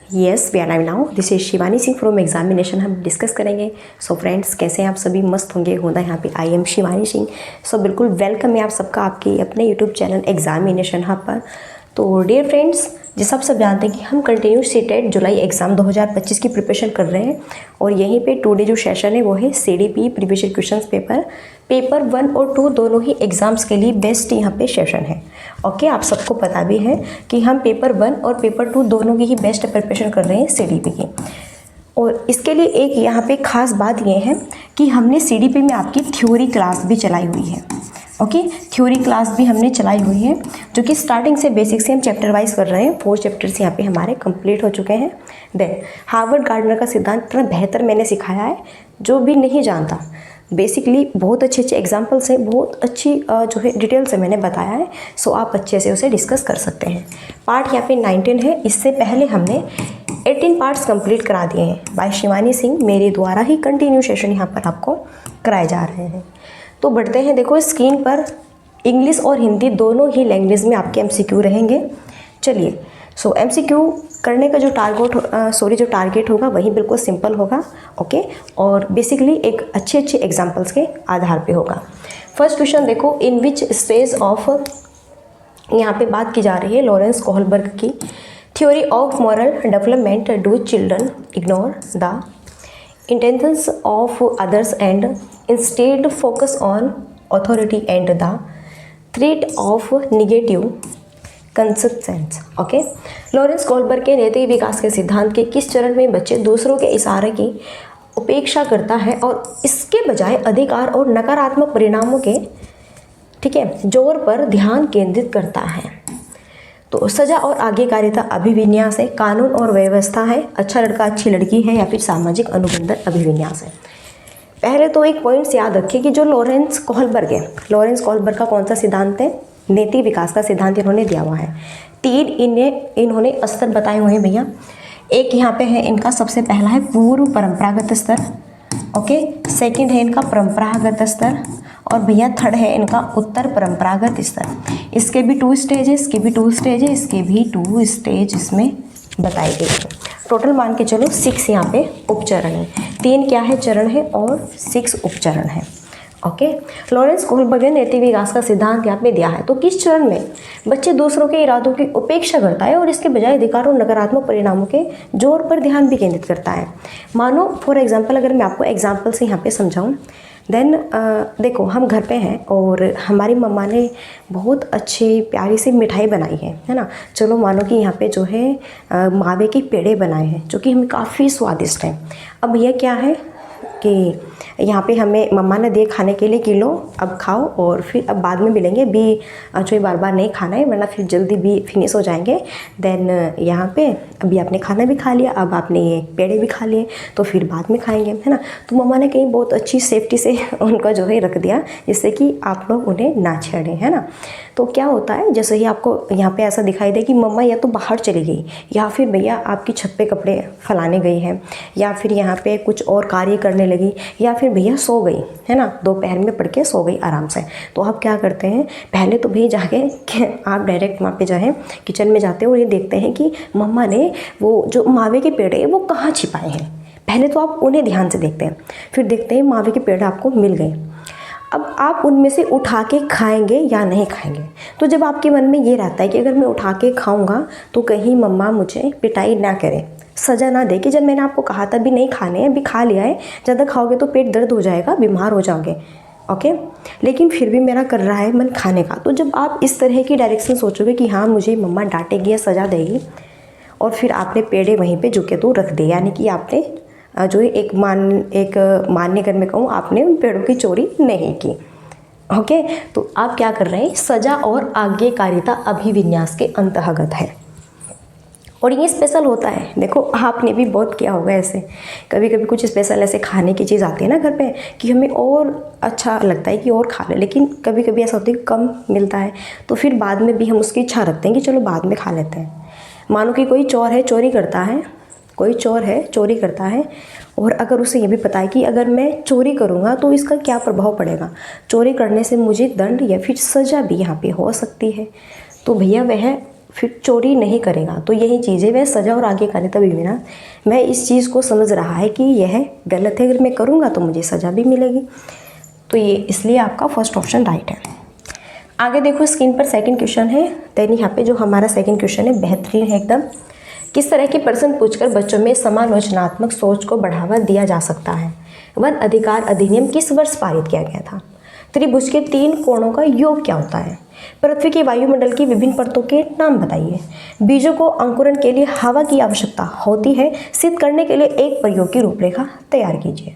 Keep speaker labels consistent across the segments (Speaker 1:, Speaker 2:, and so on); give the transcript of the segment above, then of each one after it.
Speaker 1: Yes we are live now. This is Shivani Singh from examination. हम discuss करेंगे। So friends, कैसे हैं आप सभी? मस्त होंगे। होता है यहाँ पे आई एम शिवानी सिंह। सो बिल्कुल वेलकम है आप सबका आपके अपने यूट्यूब चैनल एग्जामिनेशन हब पर। तो डियर फ्रेंड्स, जैसा आप सब जानते हैं कि हम कंटिन्यू सीटेट जुलाई एग्ज़ाम 2025 की प्रिपरेशन कर रहे हैं और यहीं पे टुडे जो सेशन है वो है CDP previous year questions paper 1 और 2 दोनों ही एग्ज़ाम्स के लिए बेस्ट यहाँ पे सेशन है। ओके, आप सबको पता भी है कि हम पेपर 1 और पेपर 2 दोनों की ही बेस्ट प्रिपरेशन कर रहे हैं CDP की। और इसके लिए एक यहाँ पे खास बात ये है कि हमने CDP में आपकी थ्योरी क्लास भी चलाई हुई है। ओके, थ्योरी क्लास भी हमने चलाई हुई है जो कि स्टार्टिंग से बेसिक से हम चैप्टर वाइज कर रहे हैं। 4 चैप्टर्स यहाँ पे हमारे कंप्लीट हो चुके हैं। देन हार्वर्ड गार्डनर का सिद्धांत इतना बेहतर मैंने सिखाया है, जो भी नहीं जानता बेसिकली बहुत अच्छे एग्जाम्पल्स हैं, बहुत अच्छी जो है डिटेल से मैंने बताया है। सो आप अच्छे से उसे डिस्कस कर सकते हैं। पार्ट यहाँ पे 19 है। इससे पहले हमने 18 पार्ट्स कंप्लीट करा दिए हैं बाय शिवानी सिंह। मेरे द्वारा ही कंटिन्यू सेशन यहाँ पर आपको कराए जा रहे हैं। तो बढ़ते हैं। देखो स्क्रीन पर इंग्लिश और हिंदी दोनों ही लैंग्वेज में आपके MCQ रहेंगे। चलिए, सो MCQ करने का जो टारगेट होगा वही बिल्कुल सिंपल होगा। ओके, और बेसिकली एक अच्छे एग्जाम्पल्स के आधार पे होगा। फर्स्ट क्वेश्चन देखो, इन विच स्टेज ऑफ, यहाँ पे बात की जा रही है लॉरेंस कोहलबर्ग की theory of moral development. Do children ignore the intentions of others and instead focus on authority and the threat of negative consequences। Okay, Lawrence Kohlberg के नैतिक विकास के सिद्धांत के किस चरण में बच्चे दूसरों के इशारे की उपेक्षा करता है और इसके बजाय अधिकार और नकारात्मक परिणामों के जोर पर ध्यान केंद्रित करता है। तो सजा और आज्ञाकारिता अभिविन्यास है, कानून और व्यवस्था है, अच्छा लड़का अच्छी लड़की है, या फिर सामाजिक अनुबंधन अभिविन्यास है। पहले तो एक पॉइंट्स याद रखिए कि जो लॉरेंस कोहलबर्ग है, लॉरेंस कोहलबर्ग का कौन सा सिद्धांत है? नैतिक विकास का सिद्धांत इन्होंने दिया हुआ है। 3 इन्होंने स्तर बताए हुए हैं भैया। एक यहाँ पे है इनका सबसे पहला है पूर्व परंपरागत स्तर। ओके, सेकंड है इनका परंपरागत स्तर और भैया थर्ड है इनका उत्तर परंपरागत स्तर। इसके भी 2 स्टेज है, इसके भी 2 स्टेज है, इसके भी 2 स्टेज इसमें बताई गई है। टोटल मान के चलो 6 यहाँ पे उपचरण है। 3 क्या है? चरण है और 6 उपचरण है। ओके, लॉरेंस कोहलबर्ग ने नैतिक विकास का सिद्धांत यहाँ पे दिया है। तो किस चरण में बच्चे दूसरों के इरादों की उपेक्षा करता है और इसके बजाय अधिकार और नकारात्मक परिणामों के जोर पर ध्यान भी केंद्रित करता है। मानो फॉर एग्जाम्पल, अगर मैं आपको एग्जाम्पल से यहाँ पे समझाऊँ, देन देखो हम घर पे हैं और हमारी मम्मा ने बहुत अच्छी प्यारी सी मिठाई बनाई है ना। चलो मानो कि यहाँ पे जो है मावे के पेड़े बनाए हैं जो कि हमें काफ़ी स्वादिष्ट हैं। अब यह क्या है कि यहाँ पे हमें मम्मा ने दिए खाने के लिए किलो, अब खाओ और फिर अब बाद में मिलेंगे भी, जो बार बार नहीं खाना है वरना फिर जल्दी भी फिनिश हो जाएंगे। देन यहाँ पे अभी आपने खाना भी खा लिया, अब आपने ये पेड़े भी खा लिए तो फिर बाद में खाएंगे, है ना। तो मम्मा ने कहीं बहुत अच्छी सेफ्टी से उनका जो है रख दिया जिससे कि आप लोग उन्हें ना छेड़ें, है ना। तो क्या होता है, जैसे ही आपको यहाँ पे ऐसा दिखाई दे कि मम्मा या तो बाहर चली गई या फिर भैया आपकी छत पे कपड़े फैलाने गई है या फिर यहाँ पे कुछ और कार्य करने लगी या फिर भैया सो गई, है ना, दोपहर में पढ़ के सो गई आराम से। तो आप क्या करते हैं, पहले तो भैया जाके आप डायरेक्ट वहाँ पे जाए किचन में जाते हो और ये देखते हैं कि मम्मा ने वो जो मावे के पेड़े वो कहाँ छिपाए हैं। पहले तो आप उन्हें ध्यान से देखते हैं, फिर देखते हैं मावे के पेड़ आपको मिल गए। अब आप उनमें से उठा के खाएंगे या नहीं खाएंगे। तो जब आपके मन में ये रहता है कि अगर मैं उठा के खाऊंगा तो कहीं मम्मा मुझे पिटाई ना करे, सज़ा ना दे कि जब मैंने आपको कहा था भी नहीं खाने हैं, अभी खा लिया है, ज़्यादा खाओगे तो पेट दर्द हो जाएगा, बीमार हो जाओगे। ओके, लेकिन फिर भी मेरा कर रहा है मन खाने का। तो जब आप इस तरह की डायरेक्शन सोचोगे कि हाँ मुझे मम्मा डांटेगी या सज़ा देगी, और फिर आपने पेड़े वहीं पे झुके तो रख दिए, यानी कि आपने जो एक मान्य कर में कहूँ, आपने उन पेड़ों की चोरी नहीं की। ओके, तो आप क्या कर रहे हैं, सजा और आज्ञाकारिता अभिविन्यास के अंतर्गत है और ये स्पेशल होता है। देखो आपने भी बहुत किया होगा ऐसे, कभी कभी कुछ स्पेशल ऐसे खाने की चीज़ आती है ना घर पे कि हमें और अच्छा लगता है कि और खा ले, लेकिन कभी कभी ऐसा होता है कि कम मिलता है तो फिर बाद में भी हम उसकी इच्छा रखते हैं कि चलो बाद में खा लेते हैं। मानो कि कोई चोर है चोरी करता है, कोई चोर है चोरी करता है और अगर उसे ये भी पता है कि अगर मैं चोरी करूँगा तो इसका क्या प्रभाव पड़ेगा, चोरी करने से मुझे दंड या फिर सज़ा भी यहाँ पे हो सकती है, तो भैया वह फिर चोरी नहीं करेगा। तो यही चीज़ें वह सजा और आगे का तभी भी ना वह इस चीज़ को समझ रहा है कि यह गलत है, अगर मैं करूँगा तो मुझे सज़ा भी मिलेगी। तो ये इसलिए आपका फर्स्ट ऑप्शन राइट है। आगे देखो स्क्रीन पर सेकंड क्वेश्चन है। देन यहाँ पे जो हमारा सेकंड क्वेश्चन है बेहतरीन है एकदम। किस तरह के प्रश्न पूछकर बच्चों में समालोचनात्मक सोच को बढ़ावा दिया जा सकता है? वन अधिकार अधिनियम किस वर्ष पारित किया गया था? त्रिभुज के 3 कोणों का योग क्या होता है? पृथ्वी के वायुमंडल की विभिन्न परतों के नाम बताइए। बीजों को अंकुरण के लिए हवा की आवश्यकता होती है, सिद्ध करने के लिए एक प्रयोग की रूपरेखा तैयार कीजिए।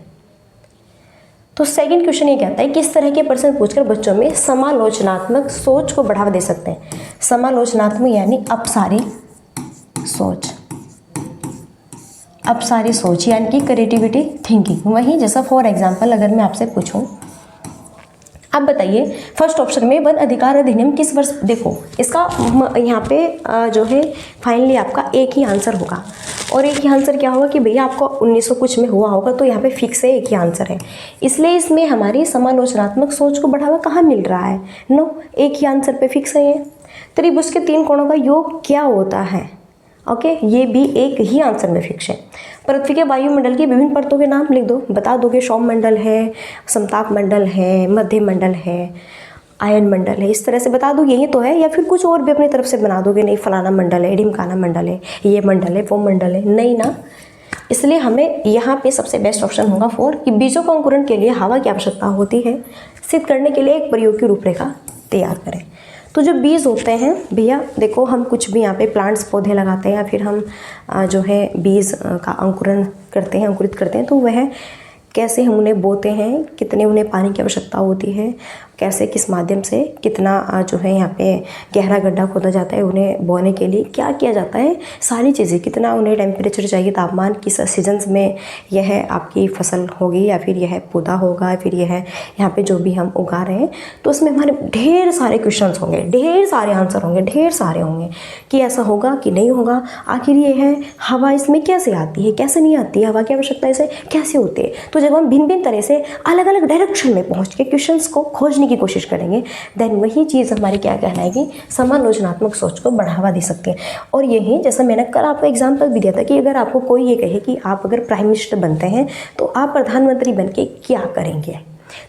Speaker 1: तो सेकंड क्वेश्चन ये कहता है किस तरह के प्रश्न पूछकर बच्चों में समालोचनात्मक सोच को बढ़ावा दे सकते हैं? समालोचनात्मक यानी अपसारी सोच, अपसारी सोच यानी कि क्रिएटिविटी थिंकिंग। वहीं जैसा फॉर एग्जांपल अगर मैं आपसे पूछूं, आप बताइए फर्स्ट ऑप्शन में वन अधिकार अधिनियम किस वर्ष, देखो इसका यहाँ पे जो है फाइनली आपका एक ही आंसर होगा। और एक ही आंसर क्या होगा कि भैया आपको 1900 कुछ में हुआ होगा, तो यहाँ पे फिक्स है एक ही आंसर है। इसलिए इसमें हमारी समालोचनात्मक सोच को बढ़ावा कहाँ मिल रहा है? नो, एक ही आंसर पे फिक्स है ये। त्रिभुज के 3 कोणों का योग क्या होता है? ओके, ये भी एक ही आंसर में फिक्स है। पृथ्वी के वायुमंडल की विभिन्न परतों के नाम लिख दो, बता दोगे। सौम मंडल है, समताप मंडल है, मध्य मंडल है, आयन मंडल है, इस तरह से बता दो यही तो है। या फिर कुछ और भी अपनी तरफ से बना दोगे, नहीं फलाना मंडल है, ढिमकाना मंडल है, ये मंडल है, वो मंडल है, नहीं ना। इसलिए हमें यहाँ पे सबसे बेस्ट ऑप्शन होगा 4 कि बीजों को अंकुरण के लिए हवा की आवश्यकता होती है, सिद्ध करने के लिए एक प्रयोग की रूपरेखा तैयार करें। तो जो बीज होते हैं भैया देखो, हम कुछ भी यहाँ पे प्लांट्स पौधे लगाते हैं या फिर हम जो है बीज का अंकुरण करते हैं, अंकुरित करते हैं, तो वह कैसे हम उन्हें बोते हैं, कितने उन्हें पानी की आवश्यकता होती है, कैसे किस माध्यम से कितना जो है यहाँ पे गहरा गड्ढा खोदा जाता है उन्हें बोने के लिए, क्या किया जाता है, सारी चीज़ें, कितना उन्हें टेम्परेचर चाहिए, तापमान, किस सीजन्स में यह आपकी फसल होगी या फिर यह पौधा होगा या फिर यह यहाँ पे जो भी हम उगा रहे हैं। तो उसमें हमारे ढेर सारे क्वेश्चंस होंगे, ढेर सारे आंसर होंगे, ढेर सारे होंगे कि ऐसा होगा कि नहीं होगा। आखिर ये है हवा इसमें कैसे आती है, कैसे नहीं आती है, हवा की आवश्यकता इसे कैसे होती है। तो जब हम भिन्न भिन्न तरह से अलग अलग डायरेक्शन में पहुँच के क्वेश्चंस को खोजने की कोशिश करेंगे, देन वही चीज़ हमारी क्या कहलाएगी, समालोचनात्मक सोच को बढ़ावा दे सकती है। और यही जैसा मैंने कल आपको एग्जांपल भी दिया था कि अगर आपको कोई ये कहे कि आप अगर प्राइम मिनिस्टर बनते हैं तो आप प्रधानमंत्री बन के क्या करेंगे,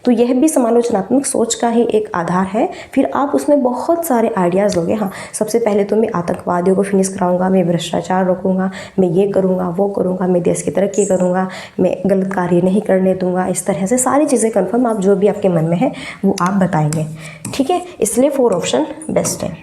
Speaker 1: तो यह भी समालोचनात्मक सोच का ही एक आधार है। फिर आप उसमें बहुत सारे आइडियाज़ लोगे। हाँ, सबसे पहले तो मैं आतंकवादियों को फिनिश कराऊंगा, मैं भ्रष्टाचार रोकूंगा, मैं ये करूंगा, वो करूंगा, मैं देश की तरक्की करूंगा, मैं गलत कार्य नहीं करने दूंगा। इस तरह से सारी चीज़ें कन्फर्म आप जो भी आपके मन में है वो आप बताएंगे, ठीक है। इसलिए 4 ऑप्शन बेस्ट है।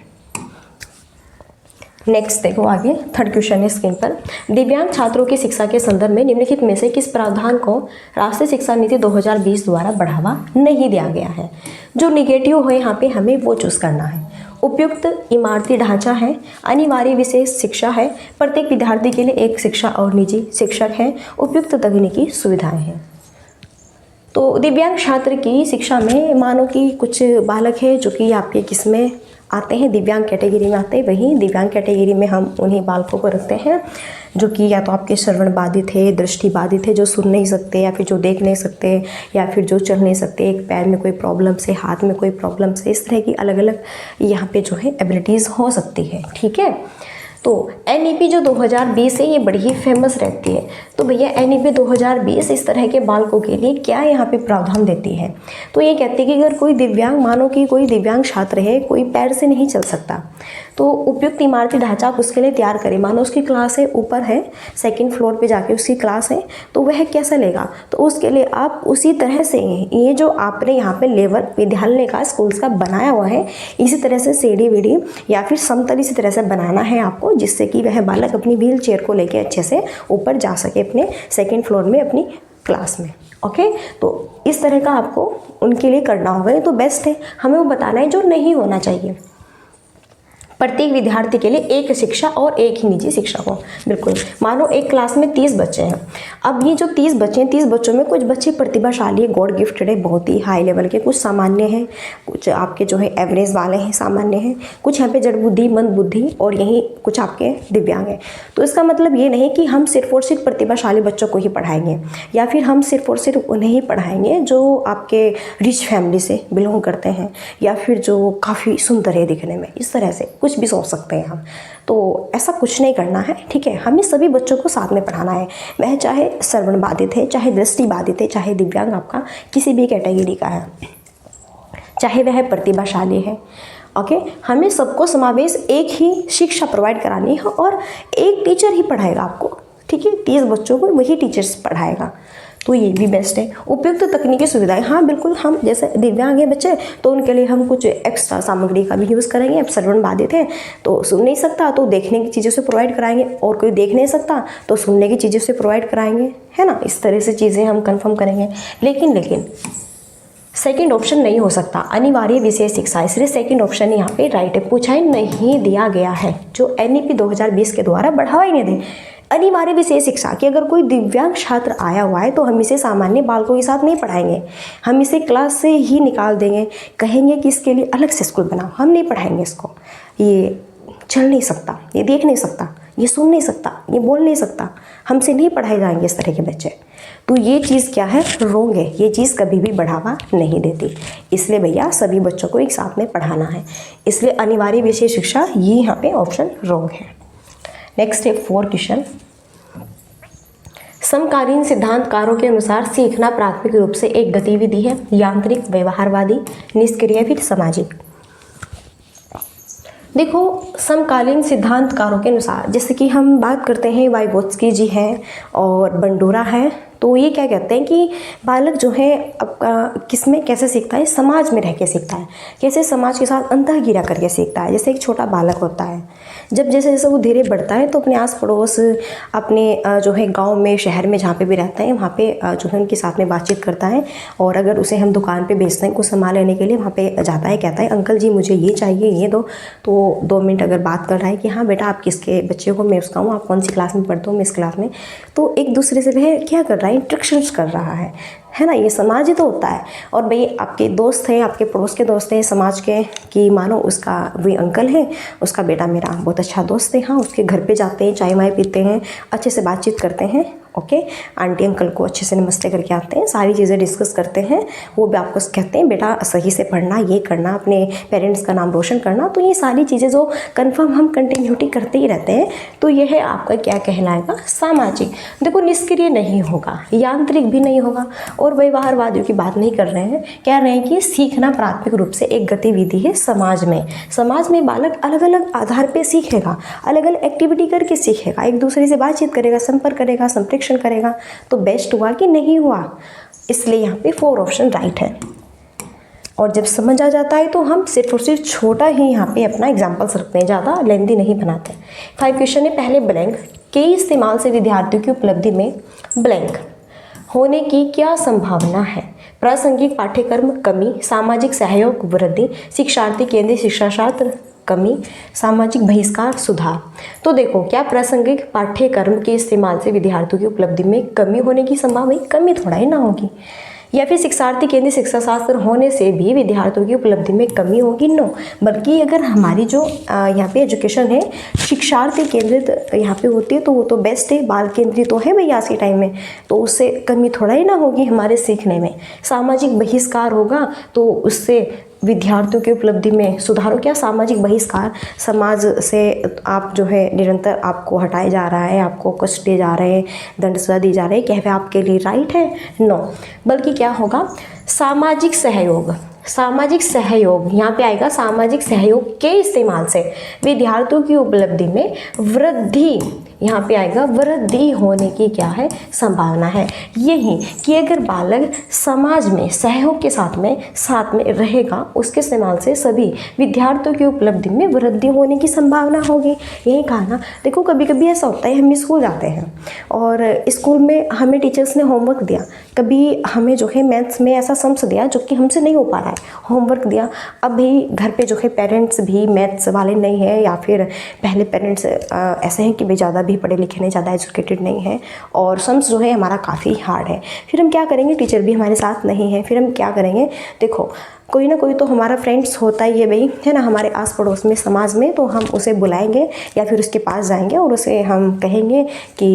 Speaker 1: नेक्स्ट देखो आगे थर्ड क्वेश्चन है स्क्रीन पर। दिव्यांग छात्रों की शिक्षा के संदर्भ में निम्नलिखित में से किस प्रावधान को राष्ट्रीय शिक्षा नीति 2020 द्वारा बढ़ावा नहीं दिया गया है? जो निगेटिव हो यहाँ पे हमें वो चूज करना है। उपयुक्त इमारती ढांचा है, अनिवार्य विशेष शिक्षा है, प्रत्येक विद्यार्थी के लिए एक शिक्षा और निजी शिक्षक है, उपयुक्त तकनीकी सुविधाएं हैं। तो दिव्यांग छात्र की शिक्षा में मानो कि कुछ बालक है जो कि आपके किसमें आते हैं, दिव्यांग कैटेगरी में आते हैं। वहीं दिव्यांग कैटेगरी में हम उन्हीं बालकों को रखते हैं जो कि या तो आपके श्रवण बाधित है, दृष्टि बाधित है, जो सुन नहीं सकते या फिर जो देख नहीं सकते या फिर जो चल नहीं सकते, एक पैर में कोई प्रॉब्लम से, हाथ में कोई प्रॉब्लम से, इस तरह की अलग अलग यहाँ पे जो है एबिलिटीज़ हो सकती है, ठीक है। तो NEP जो 2020 है ये बड़ी ही फेमस रहती है। तो भैया NEP 2020 इस तरह के बालकों के लिए क्या यहाँ पे प्रावधान देती है? तो ये कहती है कि अगर कोई दिव्यांग, मानो कि कोई दिव्यांग छात्र है, कोई पैर से नहीं चल सकता, तो उपयुक्त इमारती ढांचा आप उसके लिए तैयार करें। मानो उसकी क्लास है, ऊपर है, 2nd फ्लोर पे जाके उसकी क्लास है, तो वह कैसा लेगा? तो उसके लिए आप उसी तरह से ये जो आपने यहाँ पे लेवल विद्यालय का, स्कूल्स का बनाया हुआ है, इसी तरह से सीढ़ी वीढ़ी या फिर समतल इसी तरह से बनाना है आपको, जिससे कि वह बालक अपनी व्हील चेयर को लेके अच्छे से ऊपर जा सके अपने 2nd फ्लोर में अपनी क्लास में। ओके, तो इस तरह का आपको उनके लिए करना होगा। ये तो बेस्ट है, हमें वो बताना है जो नहीं होना चाहिए। प्रत्येक विद्यार्थी के लिए एक शिक्षा और एक ही निजी शिक्षक हो। बिल्कुल, मानो एक क्लास में 30 बच्चे हैं। अब ये जो 30 बच्चे हैं, 30 बच्चों में कुछ बच्चे प्रतिभाशाली है, गॉड गिफ्टेड है, बहुत ही हाई लेवल के, कुछ सामान्य हैं, कुछ आपके जो है एवरेज वाले हैं, सामान्य हैं, कुछ यहाँ पे जड़ बुद्धि, मंद बुद्धि, और यही कुछ आपके दिव्यांग हैं। तो इसका मतलब ये नहीं कि हम सिर्फ और सिर्फ प्रतिभाशाली बच्चों को ही पढ़ाएंगे या फिर हम सिर्फ और सिर्फ उन्हें ही पढ़ाएंगे जो आपके रिच फैमिली से बिलोंग करते हैं या फिर जो काफ़ी सुंदर है दिखने में। इस तरह से कुछ कुछ भी सोच सकते हैं हम। तो ऐसा कुछ नहीं करना है, ठीक है। हमें सभी बच्चों को साथ में पढ़ाना है, वह चाहे श्रवण बाधित है, चाहे दृष्टि बाधित है, चाहे दिव्यांग आपका किसी भी कैटेगरी का है, चाहे वह प्रतिभाशाली है। ओके, हमें सबको समावेश एक ही शिक्षा प्रोवाइड करानी है और एक टीचर ही पढ़ाएगा आपको, ठीक है। 30 बच्चों को वही टीचर्स पढ़ाएगा, तो ये भी बेस्ट है। उपयुक्त तकनीकी सुविधाएं, हाँ बिल्कुल, हम जैसे दिव्यांग हैं बच्चे तो उनके लिए हम कुछ एक्स्ट्रा सामग्री का भी यूज़ करेंगे। अब श्रवण बाधित है तो सुन नहीं सकता तो देखने की चीज़ों से प्रोवाइड कराएंगे, और कोई देख नहीं सकता तो सुनने की चीज़ों से प्रोवाइड कराएंगे, है ना। इस तरह से चीज़ें हम कन्फर्म करेंगे। लेकिन सेकंड ऑप्शन नहीं हो सकता, अनिवार्य विषय शिक्षा, इसलिए सेकंड ऑप्शन यहाँ पे राइट है। पूछा ही नहीं दिया गया है, जो NEP 2020 के द्वारा बढ़ावा ही नहीं दे अनिवार्य विषय शिक्षा कि अगर कोई दिव्यांग छात्र आया हुआ है तो हम इसे सामान्य बालकों के साथ नहीं पढ़ाएंगे, हम इसे क्लास से ही निकाल देंगे, कहेंगे कि इसके लिए अलग से स्कूल बनाओ, हम नहीं पढ़ाएंगे इसको। ये चल नहीं सकता, ये देख नहीं सकता, ये सुन नहीं सकता, ये बोल नहीं सकता, हमसे नहीं पढ़ाए जाएंगे इस तरह के बच्चे। तो ये चीज़ क्या है, रोंग है, ये चीज़ कभी भी बढ़ावा नहीं देती। इसलिए भैया सभी बच्चों को एक साथ में पढ़ाना है, इसलिए अनिवार्य विषय शिक्षा ये यहाँ पे ऑप्शन रोंग है। नेक्स्ट है 4 क्वेश्चन। समकालीन सिद्धांतकारों के अनुसार सीखना प्राथमिक रूप से एक गतिविधि है, यांत्रिक, व्यवहारवादी, निष्क्रिय, फिर सामाजिक। देखो, समकालीन सिद्धांतकारों के अनुसार जैसे कि हम बात करते हैं वाइगोत्स्की जी हैं और बंडूरा है, तो ये क्या कहते हैं कि बालक जो है किस में कैसे सीखता है, समाज में रह के सीखता है, कैसे समाज के साथ अंतःक्रिया करके सीखता है। जैसे एक छोटा बालक होता है, जब जैसे जैसे वो धीरे बढ़ता है तो अपने आस पड़ोस, अपने जो है गांव में, शहर में जहाँ पे भी रहता है वहाँ पे जो है उनके साथ में बातचीत करता है। और अगर उसे हम दुकान पे भेजते हैं कुछ सामान लेने के लिए, वहाँ पे जाता है, कहता है अंकल जी मुझे ये चाहिए, ये दो। तो 2 मिनट अगर बात कर रहा है कि हाँ बेटा आप किसके बच्चे को, मैं उसका हूँ, आप कौन सी क्लास में पढ़ते हो, मैं इस क्लास में, तो एक दूसरे से वह क्या कर रहा है, इंस्ट्रक्शंस कर रहा है ना। ये समाज ही तो होता है। और भाई आपके दोस्त हैं, आपके पड़ोस के दोस्त हैं समाज के, कि मानो उसका वही अंकल है, उसका बेटा मेरा बहुत अच्छा दोस्त है, हाँ उसके घर पे जाते हैं, चाय वाय पीते हैं, अच्छे से बातचीत करते हैं, ओके, आंटी अंकल को अच्छे से नमस्ते करके आते हैं, सारी चीज़ें डिस्कस करते हैं। वो भी आपको कहते हैं बेटा सही से पढ़ना, ये करना, अपने पेरेंट्स का नाम रोशन करना। तो ये सारी चीज़ें जो कंफर्म हम कंटिन्यूटी करते ही रहते हैं, तो यह है आपका क्या कहलाएगा, सामाजिक। देखो, निष्क्रिय नहीं होगा, यांत्रिक भी नहीं होगा, और व्यवहारवादियों की बात नहीं कर रहे हैं। कह रहे हैं कि सीखना प्राथमिक रूप से एक गतिविधि है समाज में। समाज में बालक अलग अलग आधार पर सीखेगा, अलग अलग एक्टिविटी करके सीखेगा, एक दूसरे से बातचीत करेगा, संपर्क करेगा, संप्रेक्षण करेगा। तो बेस्ट हुआ कि नहीं हुआ, इसलिए यहाँ पे 4 ऑप्शन राइट है। और जब समझ आ जाता है तो हम सिर्फ और सिर्फ छोटा ही यहाँ पे अपना एग्जाम्पल्स रखते हैं, ज़्यादा लेंथी नहीं बनाते। 5 क्वेश्चन है। पहले, ब्लैंक के इस्तेमाल से विद्यार्थियों की उपलब्धि में ब्लैंक होने की क्या संभावना है। प्रासंगिक पाठ्यक्रम कमी, सामाजिक सहयोग वृद्धि, शिक्षार्थी केंद्रीय शिक्षा शास्त्र कमी, सामाजिक बहिष्कार सुधार। तो देखो, क्या प्रासंगिक पाठ्यक्रम के इस्तेमाल से विद्यार्थियों की उपलब्धि में कमी होने की संभावना, कमी थोड़ा ही ना होगी, या फिर शिक्षार्थी केंद्रीय शिक्षा शास्त्र होने से भी विद्यार्थियों की उपलब्धि में कमी होगी, नो। बल्कि अगर हमारी जो यहाँ पे एजुकेशन है शिक्षार्थी केंद्रित यहाँ पे होती है तो वो तो बेस्ट है, बाल केंद्रित तो है भाई आज के टाइम में, तो उससे कमी थोड़ा ही ना होगी हमारे सीखने में। सामाजिक बहिष्कार होगा तो उससे विद्यार्थियों की उपलब्धि में सुधार हो। क्या सामाजिक बहिष्कार, समाज से आप जो है निरंतर आपको हटाया जा रहा है, आपको कष्ट दिए जा रहे हैं, दंड सजा दी जा रही है, क्या वह आपके लिए राइट है, नो। बल्कि क्या होगा, सामाजिक सहयोग, सामाजिक सहयोग यहाँ पे आएगा, सामाजिक सहयोग के इस्तेमाल से विद्यार्थियों की उपलब्धि में वृद्धि, यहाँ पे आएगा वृद्धि होने की क्या है, संभावना है। यही कि अगर बालक समाज में सहयोग के साथ में रहेगा, उसके इस्तेमाल से सभी विद्यार्थियों की उपलब्धि में वृद्धि होने की संभावना होगी। यही कहा ना। देखो, कभी कभी ऐसा होता है, हम स्कूल जाते हैं और स्कूल में हमें टीचर्स ने होमवर्क दिया, कभी हमें जो है मैथ्स में ऐसा सम्स दिया जो कि हमसे नहीं हो पा रहा है, होमवर्क दिया। अब भी घर पे जो है पेरेंट्स भी मैथ्स वाले नहीं है, या फिर पहले पेरेंट्स ऐसे हैं कि भाई ज़्यादा भी पढ़े लिखे नहीं, ज़्यादा एजुकेटेड नहीं है, और सम्स जो है हमारा काफ़ी हार्ड है। फिर हम क्या करेंगे, टीचर भी हमारे साथ नहीं है, फिर हम क्या करेंगे, देखो कोई ना कोई तो हमारा फ्रेंड्स होता ही है भाई, है ना, हमारे आस पड़ोस में, समाज में। तो हम उसे बुलाएंगे या फिर उसके पास जाएंगे और उसे हम कहेंगे कि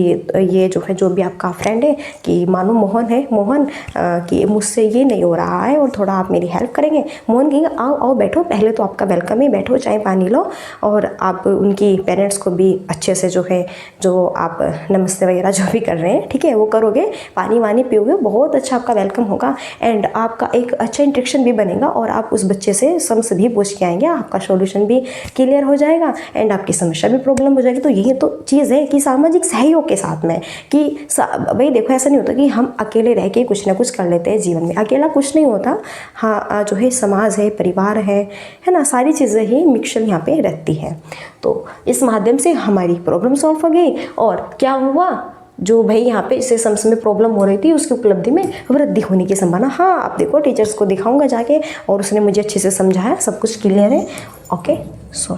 Speaker 1: ये जो है, जो भी आपका फ्रेंड है, कि मानो मोहन है, मोहन कि मुझसे ये नहीं हो रहा है और थोड़ा आप मेरी हेल्प करेंगे। मोहन कहेंगे आओ आओ बैठो, पहले तो आपका वेलकम है, बैठो चाय पानी लो। और आप उनकी पेरेंट्स को भी अच्छे से जो है, जो आप नमस्ते वगैरह जो भी कर रहे हैं, ठीक है, वो करोगे, पानी वानी पियोगे, बहुत अच्छा आपका वेलकम होगा एंड आपका एक अच्छा इंट्रैक्शन भी बनेगा और आप उस बच्चे से समझ भी पूछ के आएंगे, आपका सॉल्यूशन भी क्लियर हो जाएगा एंड आपकी समस्या भी प्रॉब्लम हो जाएगी। तो यही तो चीज़ है कि सामाजिक सहयोग के साथ में, कि भाई देखो, ऐसा नहीं होता कि हम अकेले रह के कुछ ना कुछ कर लेते हैं जीवन में, अकेला कुछ नहीं होता। हाँ, जो है समाज है, परिवार है ना, सारी चीज़ें ही मिक्सचर यहाँ पे रहती है। तो इस माध्यम से हमारी प्रॉब्लम सॉल्व हो गई और क्या हुआ, जो भाई यहाँ पे इससे समझ में प्रॉब्लम हो रही थी उसकी उपलब्धि में वृद्धि होने की संभावना। हाँ, आप देखो, टीचर्स को दिखाऊंगा जाके और उसने मुझे अच्छे से समझाया, सब कुछ क्लियर है। Okay, so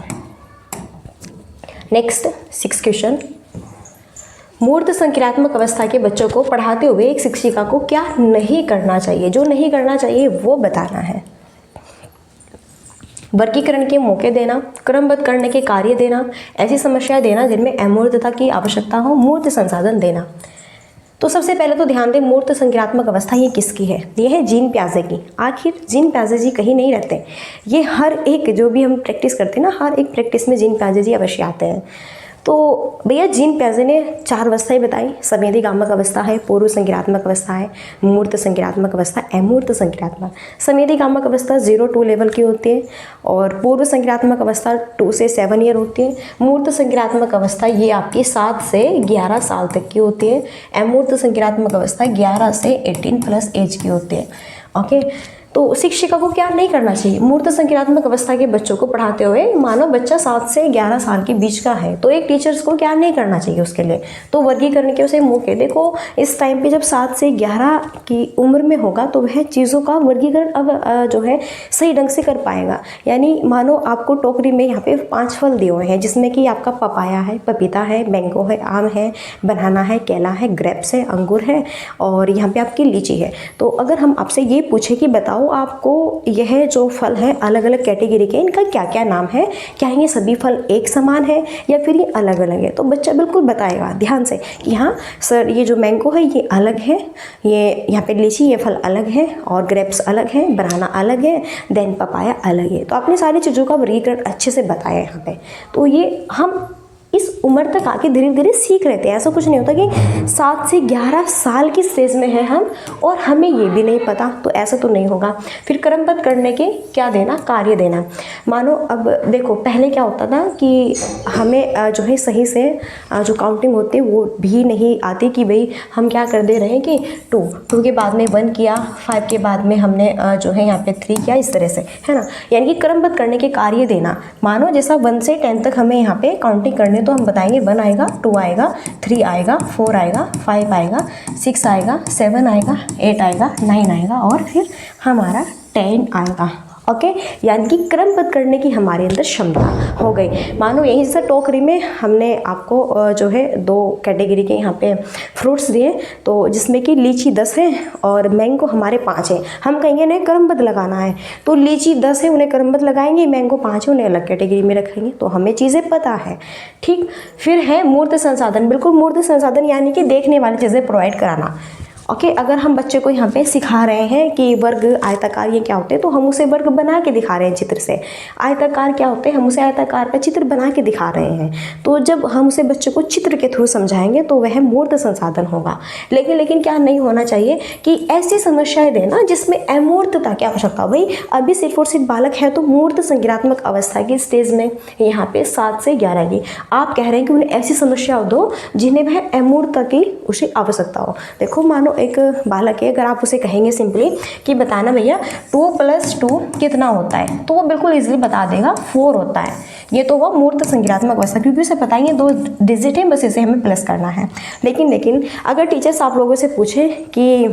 Speaker 1: next 6 question. मूर्त संक्रियात्मक अवस्था के बच्चों को पढ़ाते हुए एक शिक्षिका को क्या नहीं करना चाहिए? जो नहीं करना चाहिए वो बताना है। वर्गीकरण के मौके देना, क्रमबद्ध करने के कार्य देना, ऐसी समस्याएं देना जिनमें अमूर्तता की आवश्यकता हो, मूर्त संसाधन देना। तो सबसे पहले तो ध्यान दें, मूर्त संक्रियात्मक अवस्था ये किसकी है? ये है जीन पियाजे की। आखिर जीन पियाजे जी कहीं नहीं रहते, ये हर एक जो भी हम प्रैक्टिस करते हैं ना, हर एक प्रैक्टिस में जीन पियाजे जी अवश्य आते हैं। तो भैया जीन पियाजे ने 4 अवस्थाएं बताई, संवेदी गामक अवस्था है, पूर्व संक्रियात्मक अवस्था है, मूर्त संक्रियात्मक अवस्था, अमूर्त संक्रियात्मक। संवेदी गामक अवस्था 0-2 लेवल की होती है और पूर्व संक्रियात्मक अवस्था 2 से 7 ईयर होती है। मूर्त संक्रियात्मक अवस्था ये आपकी 7 से 11 साल तक की होती है। अमूर्त संक्रियात्मक अवस्था 11 से 18+ एज की होती है। ओके, तो शिक्षिका को क्या नहीं करना चाहिए? मूर्त संक्रियात्मक अवस्था के बच्चों को पढ़ाते हुए, मानो बच्चा 7 से 11 साल के बीच का है, तो एक टीचर्स को क्या नहीं करना चाहिए उसके लिए? तो वर्गीकरण के उसे मौके, देखो इस टाइम पे जब 7 से 11 की उम्र में होगा तो वह चीज़ों का वर्गीकरण अब जो है सही ढंग से कर पाएगा। यानी मानो आपको टोकरी में यहाँ पे 5 फल दिए हुए हैं, जिसमें कि आपका पपाया है, पपीता है, मैंगो है, आम है, बनाना है, केला है, ग्रेप्स है, अंगूर है और यहाँ पे आपकी लीची है। तो अगर हम आपसे ये पूछे कि बताओ आपको यह जो फल है अलग अलग कैटेगरी के, इनका क्या क्या नाम है, क्या ये सभी फल एक समान है या फिर ये अलग अलग है? तो बच्चा बिल्कुल बताएगा ध्यान से कि हाँ सर, ये जो मैंगो है ये अलग है, ये यहाँ पे लीची, ये फल अलग है और ग्रेप्स अलग है, बनाना अलग है, देन पपाया अलग है। तो आपने सारी चीज़ों का वर्गीकरण अच्छे से बताया यहाँ पे। तो ये हम इस उम्र तक आके धीरे धीरे सीख रहे थे। ऐसा कुछ नहीं होता कि 7 से 11 साल की स्टेज में है हम और हमें ये भी नहीं पता, तो ऐसा तो नहीं होगा। फिर क्रमबद्ध करने के क्या देना, कार्य देना। मानो अब देखो, पहले क्या होता था कि हमें जो है सही से जो काउंटिंग होती है वो भी नहीं आती, कि भाई हम क्या कर दे रहे हैं कि 2 के बाद में 1 किया, 5 के बाद में हमने जो है यहाँ पे 3 किया, इस तरह से, है ना। यानी कि क्रमबद्ध करने के कार्य देना। मानो जैसा 1 से 10 तक हमें यहाँ पे काउंटिंग करने, तो हम बताएंगे 1 आएगा, 2 आएगा, 3 आएगा, 4 आएगा, 5 आएगा, 6 आएगा, 7 आएगा, 8 आएगा, 9 आएगा और फिर हमारा 10 आएगा। ओके, यानी कि क्रमबद्ध करने की हमारे अंदर क्षमता हो गई। मानो यहीं से टोकरी में हमने आपको जो है 2 कैटेगरी के यहाँ पे फ्रूट्स दिए, तो जिसमें कि लीची 10 है और मैंगो हमारे 5 है। हम कहेंगे नहीं क्रमबद्ध लगाना है, तो लीची 10 है उन्हें क्रमबद्ध लगाएंगे, मैंगो 5 है उन्हें अलग कैटेगरी में रखेंगे। तो हमें चीज़ें पता है, ठीक। फिर है मूर्त संसाधन। बिल्कुल मूर्त संसाधन यानी कि देखने वाली चीज़ें प्रोवाइड कराना। ओके, अगर हम बच्चे को यहाँ पे सिखा रहे हैं कि वर्ग आयताकार ये क्या होते हैं, तो हम उसे वर्ग बना के दिखा रहे हैं चित्र से। आयताकार क्या होते हैं, हम उसे आयताकार का चित्र बना के दिखा रहे हैं। तो जब हम उसे बच्चे को चित्र के थ्रू समझाएंगे तो वह मूर्त संसाधन होगा। लेकिन क्या नहीं होना चाहिए कि ऐसी समस्याएं देना जिसमें अमूर्तता की आवश्यकता। भाई अभी सिर्फ और सिर्फ बालक है तो मूर्त संज्ञानात्मक अवस्था की स्टेज में यहाँ पे 7 से 11 की आप कह रहे हैं कि उन्हें ऐसी समस्या दो जिन्हें वह अमूर्तता की उसे आवश्यकता हो। देखो मानो एक बालक है, अगर आप उसे कहेंगे सिंपली कि बताना भैया 2 + 2 कितना होता है, तो वो बिल्कुल इजीली बता देगा 4 होता है। ये तो वो मूर्त संज्ञानात्मक अवस्था, क्योंकि उसे पता ही है 2 डिजिट है, बस इसे हमें प्लस करना है। लेकिन अगर टीचर्स आप लोगों से पूछे कि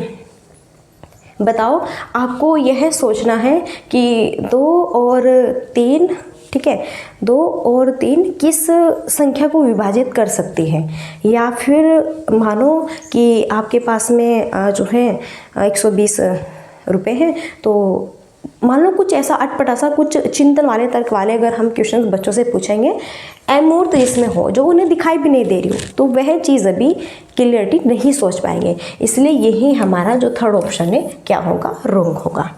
Speaker 1: बताओ आपको यह सोचना है कि 2 और 3, ठीक है, 2 और 3 किस संख्या को विभाजित कर सकती है, या फिर मानो कि आपके पास में जो है 120 रुपये हैं, तो मान लो कुछ ऐसा अटपटा सा, कुछ चिंतन वाले, तर्क वाले अगर हम क्वेश्चन बच्चों से पूछेंगे, अमूर्त जिसमें हो, जो उन्हें दिखाई भी नहीं दे रही हो, तो वह चीज़ अभी क्लियरिटी नहीं सोच पाएंगे। इसलिए यही हमारा जो थर्ड ऑप्शन है क्या होगा, रॉन्ग होगा।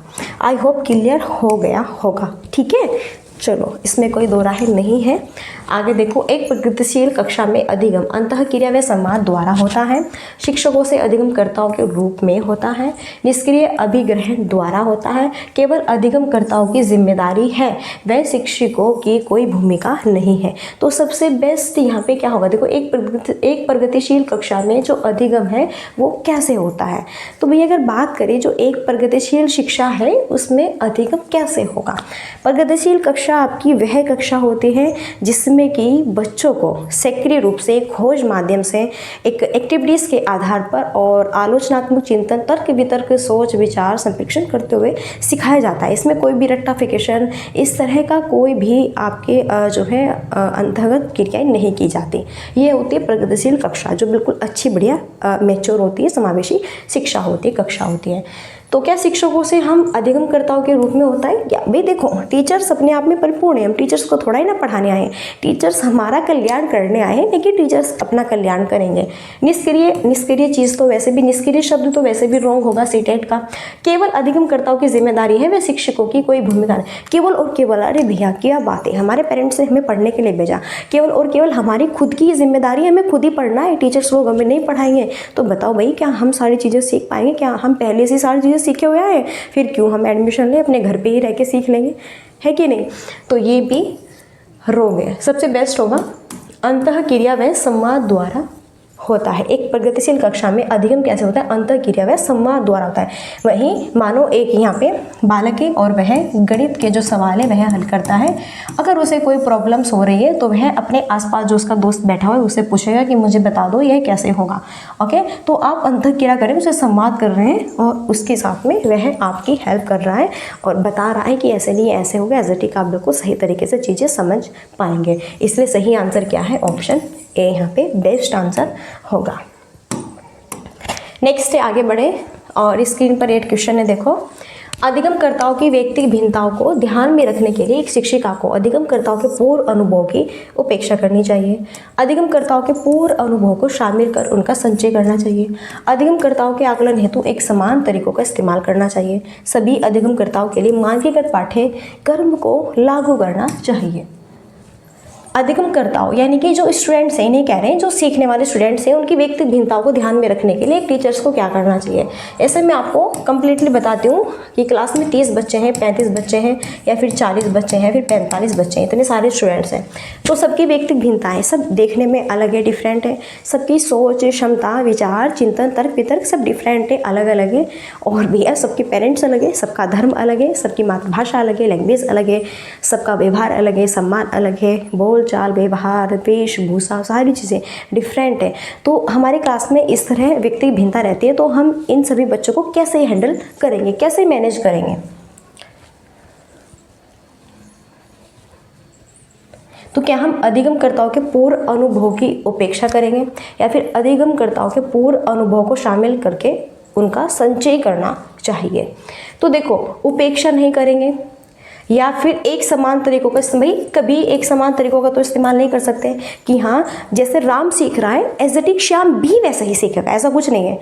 Speaker 1: आई होप क्लियर हो गया होगा, ठीक है। चलो, इसमें कोई दो राय नहीं है। आगे देखो, एक प्रगतिशील कक्षा में अधिगम अंतः क्रिया व संवाद द्वारा होता है, शिक्षकों से अधिगमकर्ताओं के रूप में होता है, निष्क्रिय अभिग्रहण द्वारा होता है, केवल अधिगमकर्ताओं की जिम्मेदारी है, वह शिक्षकों की कोई भूमिका नहीं है। तो सबसे बेस्ट यहाँ पे क्या होगा, देखो एक प्रगतिशील कक्षा में जो अधिगम है वो कैसे होता है। तो भैया अगर बात करें जो एक प्रगतिशील शिक्षा है उसमें अधिगम कैसे होगा। प्रगतिशील कक्षा आपकी वह कक्षा होती है जिसमें कि बच्चों को सक्रिय रूप से खोज माध्यम से एक एक्टिविटीज़ के आधार पर और आलोचनात्मक चिंतन, तर्क वितर्क, सोच विचार संप्रेषण करते हुए सिखाया जाता है। इसमें कोई भी रट्टाफिकेशन इस तरह का कोई भी आपके जो है अंतर्गत क्रियाएं नहीं की जाती। ये होती है प्रगतिशील कक्षा, जो बिल्कुल अच्छी बढ़िया मैच्योर होती है, समावेशी शिक्षा होती है, कक्षा होती है। तो क्या शिक्षकों से हम अधिगमकर्ताओं के रूप में होता है क्या। भाई देखो, टीचर्स अपने आप में परिपूर्ण है, हम टीचर्स को थोड़ा ही ना पढ़ाने आए हैं, टीचर्स हमारा कल्याण करने आए हैं, लेकिन टीचर्स अपना कल्याण करेंगे। निष्क्रिय चीज़ तो वैसे भी, निष्क्रिय शब्द तो वैसे भी रॉन्ग होगा सीटेट का। केवल अधिगमकर्ताओं की जिम्मेदारी है, वह शिक्षकों की कोई भूमिका नहीं। केवल और केवल, अरे भैया क्या बात है, हमारे पेरेंट्स ने हमें पढ़ने के लिए भेजा, केवल और केवल हमारी खुद की जिम्मेदारी है, हमें खुद ही पढ़ना है, टीचर्स लोग हमें नहीं पढ़ाएंगे। तो बताओ भाई, क्या हम सारी चीज़ें सीख पाएंगे, क्या हम पहले से सारी चीज़ें सीखे हुए हैं, फिर क्यों हम एडमिशन लें, अपने घर पे ही रह के सीख लेंगे, है कि नहीं। तो ये भी रोग है। सबसे बेस्ट होगा अंतः क्रिया व संवाद द्वारा होता है। एक प्रगतिशील कक्षा में अधिगम कैसे होता है, अंतः क्रिया व संवाद द्वारा होता है। वहीं मानो एक यहाँ पे बालक है और वह गणित के जो सवाल है वह हल करता है। अगर उसे कोई प्रॉब्लम्स हो रही है तो वह अपने आसपास जो उसका दोस्त बैठा हुआ है उससे पूछेगा कि मुझे बता दो यह कैसे होगा। ओके, तो आप अंतः क्रिया करें, उसे संवाद कर रहे हैं और उसके साथ में वह आपकी हेल्प कर रहा है और बता रहा है कि ऐसे नहीं ऐसे होगा, एज इट आप बिल्कुल सही तरीके से चीज़ें समझ पाएंगे। इसलिए सही आंसर क्या है, ऑप्शन ए यहाँ पे बेस्ट आंसर होगा। नेक्स्ट है, आगे बढ़े और स्क्रीन पर 8 क्वेश्चन है। देखो, अधिगमकर्ताओं की व्यक्तिगत भिन्नताओं को ध्यान में रखने के लिए एक शिक्षिका को अधिगमकर्ताओं के पूर्व अनुभव की उपेक्षा करनी चाहिए। अधिगमकर्ताओं के पूर्व अनुभव को शामिल कर उनका संचय करना चाहिए। अधिगमकर्ताओं के आकलन हेतु एक समान तरीकों का इस्तेमाल करना चाहिए। सभी अधिगमकर्ताओं के लिए मानकीकृत पाठ्यक्रम को लागू करना चाहिए। अधिगमकर्ताओं यानी कि जो स्टूडेंट्स हैं, इन्हें कह रहे हैं जो सीखने वाले स्टूडेंट्स हैं, उनकी व्यक्तिगत भिन्नताओं को ध्यान में रखने के लिए टीचर्स को क्या करना चाहिए। ऐसे मैं आपको कंप्लीटली बताती हूँ कि क्लास में 30 बच्चे हैं, 35 बच्चे हैं, या फिर 40 बच्चे हैं, फिर 45 बच्चे हैं, इतने सारे स्टूडेंट्स हैं। तो सबकी व्यक्तिगत भिन्नताएँ सब देखने में अलग है, डिफरेंट है। सबकी सोच, क्षमता, विचार, चिंतन, तर्क वितर्क सब डिफरेंट है, अलग अलग है। और भी है, सबके पेरेंट्स अलग है, सबका धर्म अलग है, सबकी मातृभाषा अलग है, लैंग्वेज अलग है, सबका व्यवहार अलग है, सम्मान अलग है, बोल चाल, व्यवहार, वेशभूषा, सारी चीज़ें डिफरेंट है। तो हमारे क्लास में इस तरह व्यक्तिगत भिन्नता रहती है। तो हम इन सभी बच्चों को कैसे हैंडल करेंगे, कैसे मैनेज करेंगे। तो क्या हम अधिगमकर्ताओं के पूर्व अनुभव की उपेक्षा करेंगे या फिर अधिगमकर्ताओं के पूर्व अनुभव को शामिल करके उनका संचय करना चाहिए। तो देखो, उपेक्षा नहीं करेंगे या फिर एक समान तरीकों का इस्तेमाल, कभी एक समान तरीकों का तो इस्तेमाल नहीं कर सकते कि हाँ जैसे राम सीख रहा है एज इट इज श्याम भी वैसा ही सीखेगा, ऐसा कुछ नहीं है।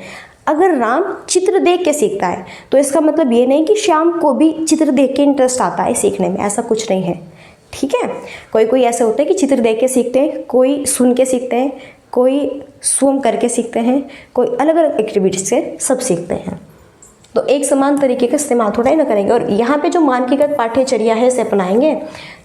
Speaker 1: अगर राम चित्र देख के सीखता है तो इसका मतलब ये नहीं कि श्याम को भी चित्र देख के इंटरेस्ट आता है सीखने में, ऐसा कुछ नहीं है, ठीक है। कोई कोई ऐसे होते हैं कि चित्र देख के सीखते हैं, कोई सुन के सीखते हैं, कोई स्वयं करके सीखते हैं, कोई अलग अलग एक्टिविटीज से सब सीखते हैं। तो एक समान तरीके का इस्तेमाल थोड़ा ही ना करेंगे। और यहाँ पे जो मानकीकृत पाठ्यचर्या है इसे अपनाएंगे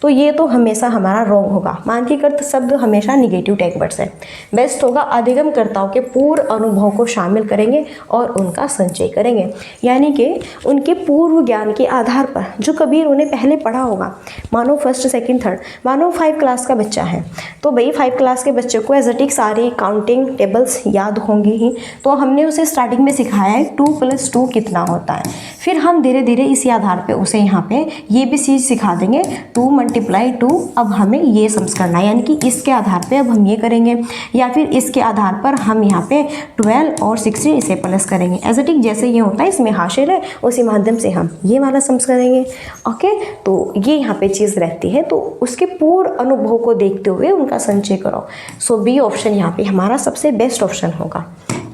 Speaker 1: तो ये तो हमेशा हमारा रॉन्ग होगा। मानकीकृत शब्द हमेशा निगेटिव टैग वर्ड्स है। बेस्ट होगा अधिगमकर्ताओं के पूर्व अनुभव को शामिल करेंगे और उनका संचय करेंगे, यानी कि उनके पूर्व ज्ञान के आधार पर जो कभी उन्होंने पहले पढ़ा होगा। मानो फर्स्ट, सेकंड, थर्ड, मानो 5 क्लास का बच्चा है तो भाई 5 क्लास के बच्चे को एजेटिक सारी काउंटिंग टेबल्स याद होंगी ही। तो हमने उसे स्टार्टिंग में सिखाया है 2 + 2 कितना लिखना होता है। फिर हम धीरे धीरे इसी आधार पे उसे यहाँ पे ये भी चीज़ सिखा देंगे, 2 × 2 अब हमें ये सम्स करना है, यानी कि इसके आधार पे अब हम ये करेंगे, या फिर इसके आधार पर हम यहाँ पे 12 और 16 इसे प्लस करेंगे। एज इट इज जैसे ये होता है इसमें हाशिर है, उसी माध्यम से हम ये वाला सम्स करेंगे। ओके, तो ये यहाँ पे चीज़ रहती है, तो उसके पूर्ण अनुभव को देखते हुए उनका संचय करो। सो बी ऑप्शन यहाँ पे हमारा सबसे बेस्ट ऑप्शन होगा।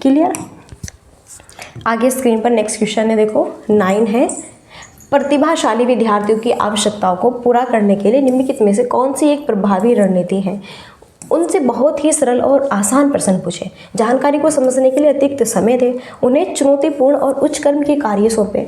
Speaker 1: क्लियर? आगे स्क्रीन पर नेक्स्ट क्वेश्चन है, देखो 9 है, प्रतिभाशाली विद्यार्थियों की आवश्यकताओं को पूरा करने के लिए निम्नलिखित में से कौन सी एक प्रभावी रणनीति है? उनसे बहुत ही सरल और आसान प्रश्न पूछे, जानकारी को समझने के लिए अतिरिक्त समय दें, उन्हें चुनौतीपूर्ण और उच्च क्रम के कार्य सौंपें,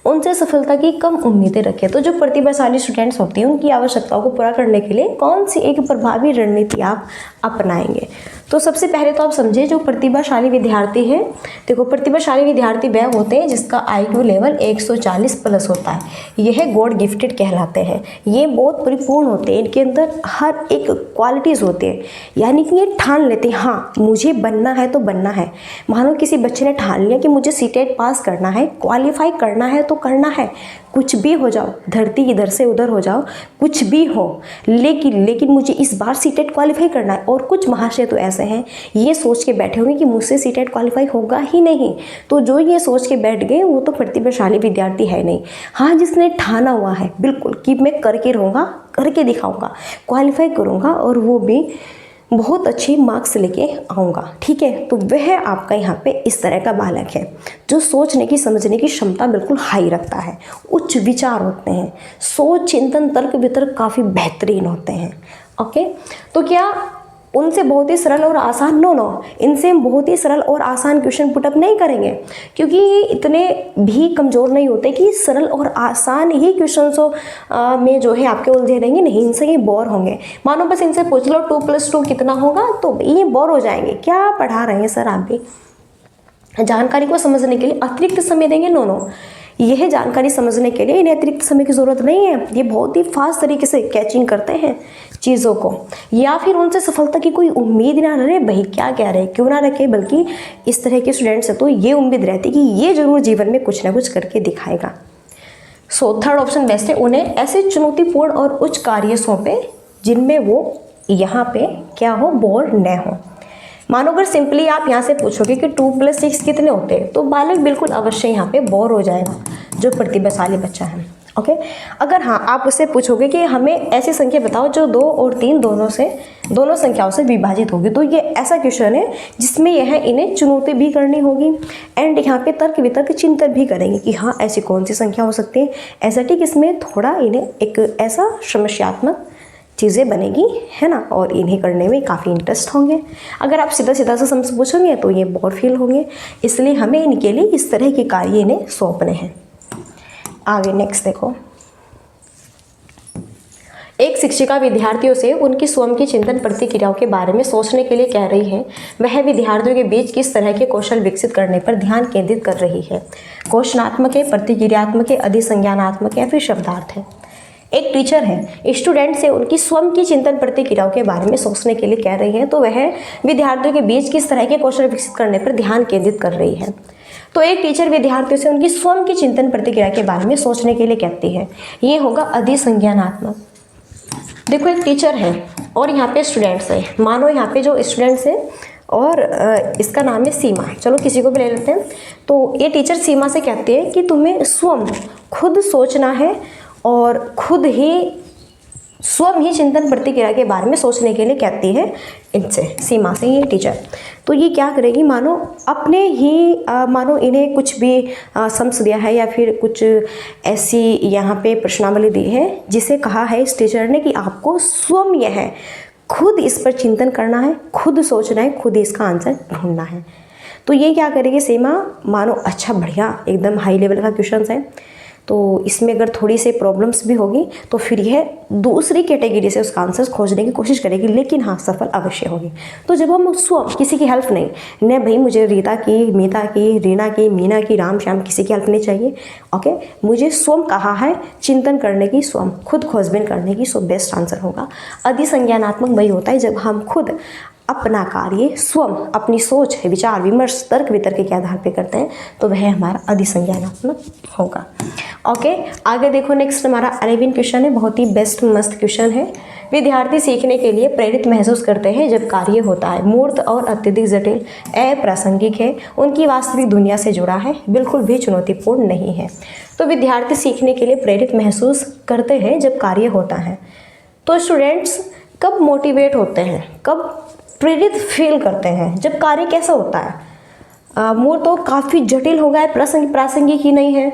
Speaker 1: उनसे सफलता की कम उम्मीदें रखें। तो जो प्रतिभाशाली स्टूडेंट्स होते हैं उनकी आवश्यकताओं को पूरा करने के लिए कौन सी एक प्रभावी रणनीति आप अपनाएंगे? तो सबसे पहले तो आप समझे जो प्रतिभाशाली विद्यार्थी है, देखो प्रतिभाशाली विद्यार्थी वह होते हैं जिसका IQ लेवल 140 प्लस होता है। यह गॉड गिफ्टेड कहलाते हैं, ये बहुत परिपूर्ण होते हैं, इनके अंदर हर एक क्वालिटीज़ होते हैं, यानी कि ये ठान लेते हैं हाँ मुझे बनना है तो बनना है। मानो किसी बच्चे ने ठान लिया कि मुझे सीटेट पास करना है, क्वालिफाई करना है तो करना है, कुछ भी हो जाओ, धरती इधर से उधर हो जाओ, कुछ भी हो, लेकिन मुझे इस बार सीटेट क्वालिफाई करना है। और कुछ महाशय तो ऐसे हैं ये सोच के बैठे होंगे कि मुझसे सीटेट क्वालिफाई होगा ही नहीं, तो जो ये सोच के बैठ गए वो तो प्रतिभाशाली विद्यार्थी है नहीं। हाँ, जिसने ठाना हुआ है बिल्कुल कि मैं करके रहूँगा, करके दिखाऊंगा, क्वालिफाई करूँगा और वो भी बहुत अच्छे मार्क्स लेके आऊँगा, ठीक है, तो वह आपका यहाँ पे इस तरह का बालक है जो सोचने की समझने की क्षमता बिल्कुल हाई रखता है, उच्च विचार होते हैं, सोच चिंतन तर्क वितर्क काफ़ी बेहतरीन होते हैं। ओके, तो क्या उनसे बहुत ही सरल और आसान, नो, इनसे हम बहुत ही सरल और आसान क्वेश्चन पुटअप नहीं करेंगे, क्योंकि ये इतने भी कमज़ोर नहीं होते कि सरल और आसान ही क्वेश्चन में जो है आपके उलझे रहेंगे, नहीं, इनसे ये बोर होंगे। मानो बस इनसे पूछ लो 2 + 2 कितना होगा, तो ये बोर हो जाएंगे, क्या पढ़ा रहे हैं सर आप भी। जानकारी को समझने के लिए अतिरिक्त समय देंगे, नो, यह जानकारी समझने के लिए इन्हें अतिरिक्त समय की ज़रूरत नहीं है, ये बहुत ही फास्ट तरीके से कैचिंग करते हैं चीज़ों को। या फिर उनसे सफलता की कोई उम्मीद ना रहे, भाई क्या कह रहे, क्यों ना रखे, बल्कि इस तरह के स्टूडेंट्स से तो ये उम्मीद रहती कि ये जरूर जीवन में कुछ ना कुछ करके दिखाएगा। सो थर्ड ऑप्शन बेस्ट है, उन्हें ऐसे चुनौतीपूर्ण और उच्च कार्य सौंपे जिनमें वो यहाँ पे क्या हो, बोर न हो। मानो अगर सिंपली आप यहाँ से पूछोगे कि 2 + 6 कितने होते हैं, तो बालक बिल्कुल अवश्य यहाँ पे बोर हो जाएगा जो प्रतिभाशाली बच्चा है। ओके, अगर हाँ आप उससे पूछोगे कि हमें ऐसी संख्या बताओ जो 2 और 3 दोनों संख्याओं से विभाजित होगी, तो ये ऐसा क्वेश्चन है जिसमें यह इन्हें चुनौती भी करनी होगी एंड यहाँ पे तर्क वितर्क चिंतन भी करेंगे कि हाँ ऐसी कौन सी संख्या हो सकती है। ऐसा ठीक इसमें थोड़ा इन्हें एक ऐसा समस्यात्मक चीज़ें बनेगी, है ना, और इन्हें करने में काफ़ी इंटरेस्ट होंगे। अगर आप सीधा सीधा से समझ पूछोगे तो ये बोर फील होंगे, इसलिए हमें इनके लिए इस तरह के कार्य इन्हें सौंपने हैं। आगे नेक्स्ट देखो, एक शिक्षिका विद्यार्थियों से उनकी स्वयं की चिंतन प्रतिक्रियाओं के बारे में सोचने के लिए कह रही है। वह विद्यार्थियों के बीच किस तरह के कौशल विकसित करने पर ध्यान केंद्रित कर रही है? क्वेश्चनात्मक है, प्रतिक्रियात्मक है, अधिसंज्ञानात्मक या फिर शब्दार्थ है? एक टीचर है, स्टूडेंट से उनकी स्वयं की चिंतन प्रतिक्रियाओं के बारे में सोचने के लिए कह रही है, तो वह विद्यार्थियों के बीच किस तरह के कौशल विकसित करने पर ध्यान केंद्रित कर रही है। तो एक टीचर विद्यार्थियों से उनकी स्वयं की चिंतन प्रतिक्रिया के बारे में सोचने के लिए कहती है, ये होगा अधिसंज्ञानात्मक। देखो एक टीचर है और यहाँ पे स्टूडेंट्स है, मानो यहाँ पे जो स्टूडेंट्स है और इसका नाम है सीमा, चलो किसी को भी ले लेते हैं। तो ये टीचर सीमा से कहती है कि तुम्हें स्वयं खुद सोचना है और खुद ही स्वयं ही चिंतन प्रतिक्रिया के बारे में सोचने के लिए कहती है इनसे, सीमा से, ये टीचर। तो ये क्या करेगी, मानो अपने ही मानो इन्हें कुछ भी सम्स दिया है या फिर कुछ ऐसी यहाँ पे प्रश्नावली दी है जिसे कहा है इस टीचर ने कि आपको स्वयं यह खुद इस पर चिंतन करना है, खुद सोचना है, खुद इसका आंसर ढूंढना है। तो ये क्या करेगी सीमा, मानो अच्छा बढ़िया एकदम हाई लेवल का क्वेश्चन है, तो इसमें अगर थोड़ी सी प्रॉब्लम्स भी होगी तो फिर यह दूसरी कैटेगरी से उसका आंसर खोजने की कोशिश करेगी, लेकिन हाँ सफल अवश्य होगी। तो जब हम स्वयं किसी की हेल्प नहीं, न भाई मुझे रीता की, मीता की, रीना की, मीना की, राम श्याम किसी की हेल्प नहीं चाहिए। ओके, मुझे स्वयं कहा है चिंतन करने की, स्वयं खुद खोजबीन करने की, सो बेस्ट आंसर होगा। अधिसंज्ञानात्मक वही होता है जब हम खुद अपना कार्य स्वयं अपनी सोच विचार विमर्श तर्क वितर्क के आधार पे करते हैं तो वह हमारा अधिसंज्ञानात्मक होगा। ओके, आगे देखो नेक्स्ट हमारा 11 क्वेश्चन है, बहुत ही बेस्ट मस्त क्वेश्चन है। विद्यार्थी सीखने के लिए प्रेरित महसूस करते हैं जब कार्य होता है मूर्त और अत्यधिक जटिल, अप्रासंगिक है, उनकी वास्तविक दुनिया से जुड़ा है, बिल्कुल भी चुनौतीपूर्ण नहीं है। तो विद्यार्थी सीखने के लिए प्रेरित महसूस करते हैं जब कार्य होता है। तो स्टूडेंट्स कब मोटिवेट होते हैं, कब प्रेरित फील करते हैं? जब कार्य कैसा होता है? मूर्त तो काफ़ी जटिल हो गया है, प्रासंगिक ही नहीं है,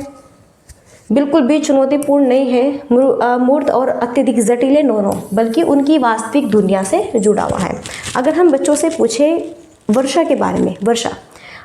Speaker 1: बिल्कुल भी चुनौतीपूर्ण नहीं है, मूर्त और अत्यधिक जटिल है, नो, बल्कि उनकी वास्तविक दुनिया से जुड़ा हुआ है। अगर हम बच्चों से पूछें वर्षा के बारे में, वर्षा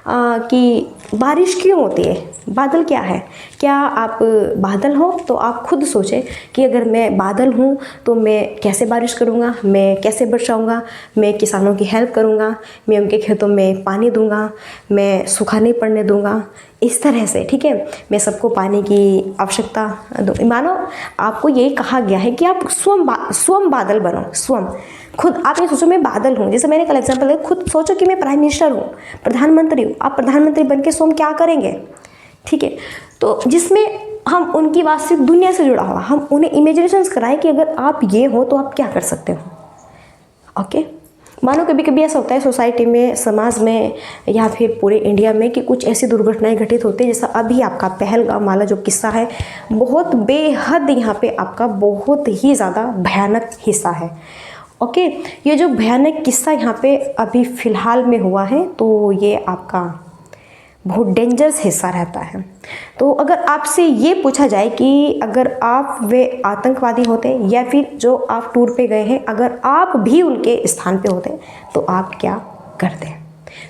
Speaker 1: कि बारिश क्यों होती है, बादल क्या है, क्या आप बादल हो? तो आप खुद सोचें कि अगर मैं बादल हूँ तो मैं कैसे बारिश करूँगा, मैं कैसे बरसाऊँगा, मैं किसानों की हेल्प करूँगा, मैं उनके खेतों में पानी दूँगा, मैं सूखा नहीं पड़ने दूँगा, इस तरह से, ठीक है, मैं सबको पानी की आवश्यकता दूँ। मानो आपको यही कहा गया है कि आप स्वयं बादल बनो, स्वयं खुद आप ये सोचो मैं बादल हूँ। जैसे मैंने कल एग्जाम्पल दिया, खुद सोचो कि मैं प्राइम मिनिस्टर हूँ, प्रधानमंत्री हूँ। आप प्रधानमंत्री बन के स्वयं क्या करेंगे, ठीक है? तो जिसमें हम उनकी वास्तविक दुनिया से जुड़ा हुआ, हम उन्हें इमेजिनेशंस कराएं कि अगर आप ये हो तो आप क्या कर सकते हो। ओके, मानो कभी कभी ऐसा होता है सोसाइटी में, समाज में या फिर पूरे इंडिया में कि कुछ ऐसी दुर्घटनाएं घटित होती है, जैसा अभी आपका पहलगाम वाला जो किस्सा है, बहुत बेहद यहाँ पे आपका बहुत ही ज़्यादा भयानक हिस्सा है। ओके, ये जो भयानक किस्सा यहाँ पे अभी फ़िलहाल में हुआ है, तो ये आपका बहुत डेंजरस हिस्सा रहता है। तो अगर आपसे ये पूछा जाए कि अगर आप वे आतंकवादी होते या फिर जो आप टूर पे गए हैं, अगर आप भी उनके स्थान पे होते तो आप क्या करते?